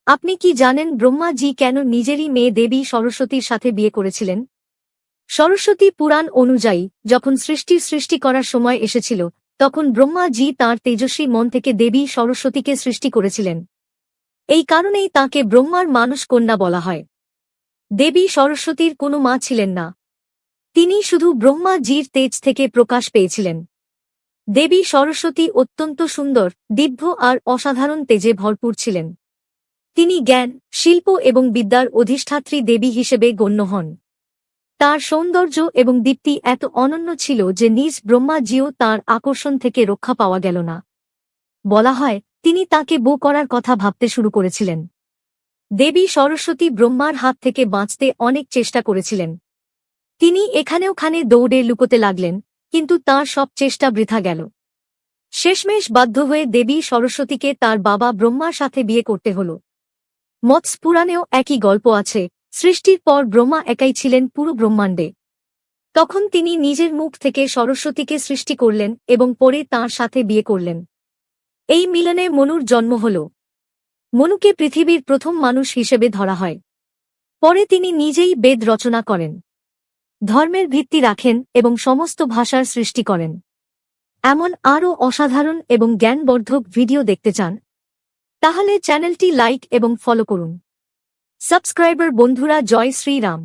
আপনি কি জানেন ব্রহ্মা জি কেন নিজেরই মেয়ে দেবী সরস্বতীর সাথে বিয়ে করেছিলেন? সরস্বতী পুরাণ অনুযায়ী যখন সৃষ্টি করার সময় এসেছিল, তখন ব্রহ্মা জি তাঁর তেজস্বী মন থেকে দেবী সরস্বতীকে সৃষ্টি করেছিলেন। এই কারণেই তাঁকে ব্রহ্মার মানস কন্যা বলা হয়। দেবী সরস্বতীর কোনো মা ছিলেন না। তিনি শুধু ব্রহ্মা জির তেজ থেকে প্রকাশ পেয়েছিলেন। দেবী সরস্বতী অত্যন্ত সুন্দর, দিব্য আর অসাধারণ তেজে ভরপুর ছিলেন। তিনি জ্ঞান, শিল্প এবং বিদ্যার অধিষ্ঠাত্রী দেবী হিসেবে গণ্য হন। তার সৌন্দর্য এবং দীপ্তি এত অনন্য ছিল যে নিজ ব্রহ্মা জিও তাঁর আকর্ষণ থেকে রক্ষা পাওয়া গেল না। বলা হয়, তিনি তাকে বউ করার কথা ভাবতে শুরু করেছিলেন। দেবী সরস্বতী ব্রহ্মার হাত থেকে বাঁচতে অনেক চেষ্টা করেছিলেন। তিনি এখানে ওখানে দৌড়ে লুকোতে লাগলেন, কিন্তু তাঁর সব চেষ্টা বৃথা গেল। শেষমেশ বাধ্য হয়ে দেবী সরস্বতীকে তার বাবা ব্রহ্মার সাথে বিয়ে করতে হল। মৎস্য পুরাণেও একই গল্প আছে। সৃষ্টির পর ব্রহ্মা একাই ছিলেন পুরো ব্রহ্মাণ্ডে। তখন তিনি নিজের মুখ থেকে সরস্বতীকে সৃষ্টি করলেন এবং পরে তাঁর সাথে বিয়ে করলেন। এই মিলনে মনুর জন্ম হল। মনুকে পৃথিবীর প্রথম মানুষ হিসেবে ধরা হয়। পরে তিনি নিজেই বেদ রচনা করেন, ধর্মের ভিত্তি রাখেন এবং সমস্ত ভাষার সৃষ্টি করেন। এমন আরও অসাধারণ এবং জ্ঞানবর্ধক ভিডিও দেখতে চান? তাহলে চ্যানেলটি লাইক এবং ফলো করুন। সাবস্ক্রাইবার বন্ধুরা, জয় শ্রীরাম।